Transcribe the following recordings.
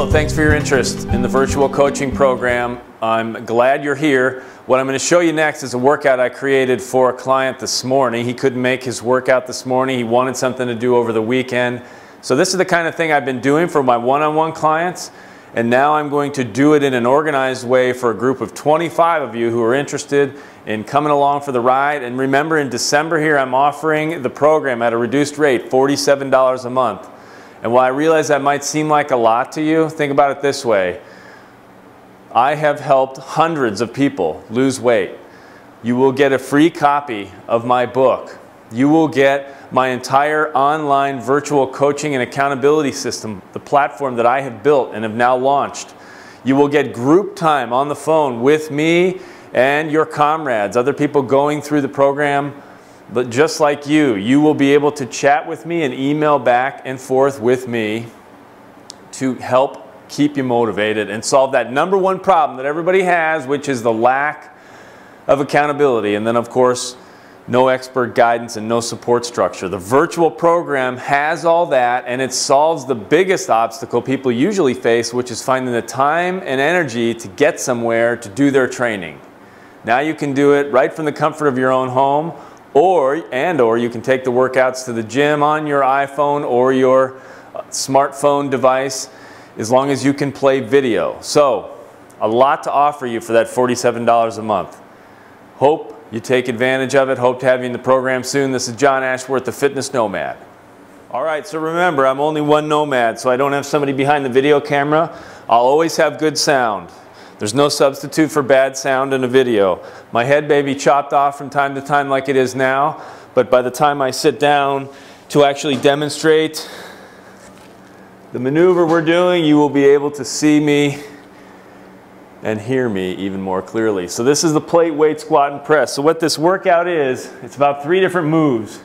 Hello, thanks for your interest in the virtual coaching program. I'm glad you're here. What I'm going to show you next is a workout I created for a client this morning. He couldn't make his workout this morning. He wanted something to do over the weekend. So this is the kind of thing I've been doing for my one-on-one clients, and now I'm going to do it in an organized way for a group of 25 of you who are interested in coming along for the ride. And remember, in December here, I'm offering the program at a reduced rate, $47 a month. And while I realize that might seem like a lot to you, think about it this way. I have helped hundreds of people lose weight. You will get a free copy of my book. You will get my entire online virtual coaching and accountability system, the platform that I have built and have now launched. You will get group time on the phone with me and your comrades, other people going through the program. But just like you will be able to chat with me and email back and forth with me to help keep you motivated and solve that number one problem that everybody has, which is the lack of accountability. And then, of course, no expert guidance and no support structure. The virtual program has all that, and it solves the biggest obstacle people usually face, which is finding the time and energy to get somewhere to do their training. Now you can do it right from the comfort of your own home, or you can take the workouts to the gym on your iPhone or your smartphone device, as long as you can play video. So, a lot to offer you for that $47 a month. Hope you take advantage of it. Hope to have you in the program soon. This is John Ashworth, the Fitness Nomad. All right, so remember, I'm only one nomad, so I don't have somebody behind the video camera. I'll always have good sound. There's no substitute for bad sound in a video. My head may be chopped off from time to time like it is now, but by the time I sit down to actually demonstrate the maneuver we're doing, you will be able to see me and hear me even more clearly. So this is the plate weight squat and press. So what this workout is, it's about 3 different moves.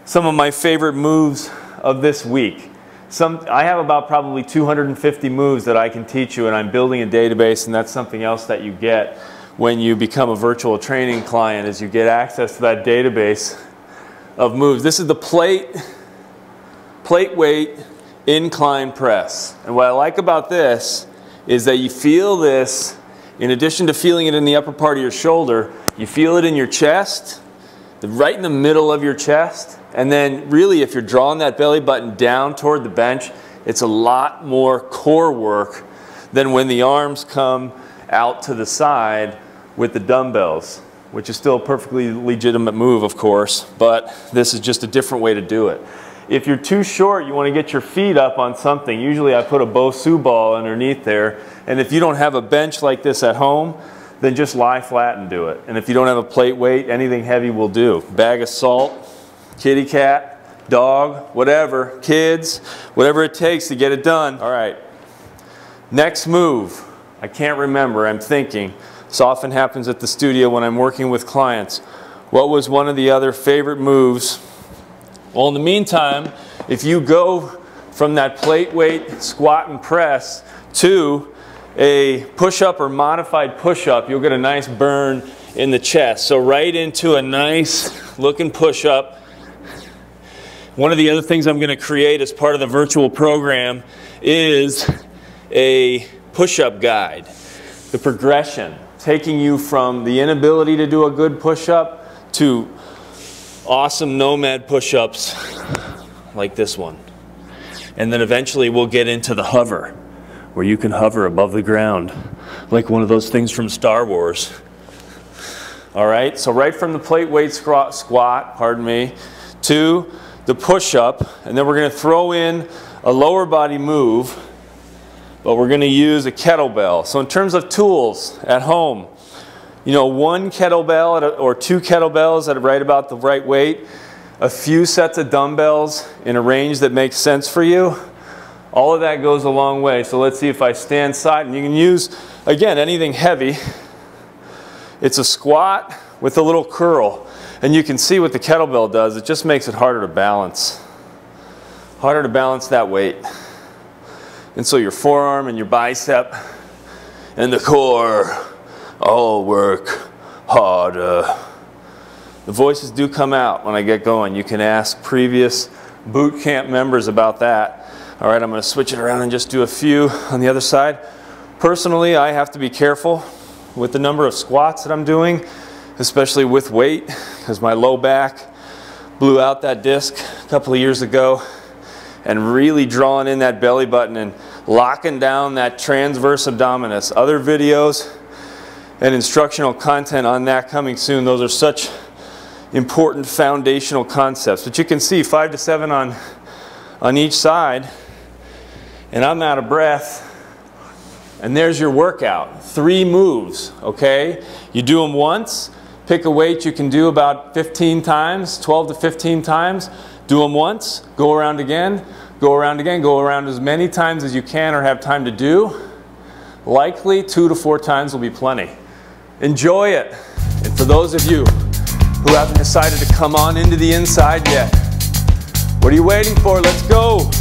Some of my favorite moves of this week. I have about probably 250 moves that I can teach you, and I'm building a database, and that's something else that you get when you become a virtual training client, is you get access to that database of moves. This is the plate weight incline press. And what I like about this is that you feel this, in addition to feeling it in the upper part of your shoulder, you feel it in your chest, right in the middle of your chest. And then really, if you're drawing that belly button down toward the bench, it's a lot more core work than when the arms come out to the side with the dumbbells, which is still a perfectly legitimate move, of course, but this is just a different way to do it. If you're too short, you want to get your feet up on something. Usually I put a Bosu ball underneath there, and if you don't have a bench like this at home, then just lie flat and do it. And if you don't have a plate weight, anything heavy will do. Bag of salt, kitty cat, dog, whatever, kids, whatever it takes to get it done. All right, next move. I can't remember, I'm thinking. This often happens at the studio when I'm working with clients. What was one of the other favorite moves? Well, in the meantime, if you go from that plate weight squat and press to a push-up or modified push-up, you'll get a nice burn in the chest. So right into a nice looking push-up. One of the other things I'm going to create as part of the virtual program is a push-up guide. The progression, taking you from the inability to do a good push-up to awesome Nomad push-ups like this one. And then eventually we'll get into the hover, where you can hover above the ground like one of those things from Star Wars. All right, so right from the plate weight squat, pardon me, to the push-up, and then we're going to throw in a lower body move, but we're going to use a kettlebell. So in terms of tools at home, you know, 1 kettlebell or 2 kettlebells at right about the right weight, a few sets of dumbbells in a range that makes sense for you, all of that goes a long way. So let's see if I stand side, and you can use, again, anything heavy. It's a squat with a little curl. And you can see what the kettlebell does. It just makes it harder to balance. Harder to balance that weight. And so your forearm and your bicep and the core all work harder. The voices do come out when I get going. You can ask previous boot camp members about that. All right, I'm going to switch it around and just do a few on the other side. Personally, I have to be careful with the number of squats that I'm doing, especially with weight, because my low back blew out that disc a couple of years ago, and really drawing in that belly button and locking down that transverse abdominis. Other videos and instructional content on that coming soon. Those are such important foundational concepts. But you can see 5 to 7 on each side, and I'm out of breath. And there's your workout. 3 moves, okay? You do them once, pick a weight you can do about 15 times, 12 to 15 times. Do them once, go around again, go around again, go around as many times as you can or have time to do. Likely 2 to 4 times will be plenty. Enjoy it. And for those of you who haven't decided to come on into the inside yet, what are you waiting for? Let's go.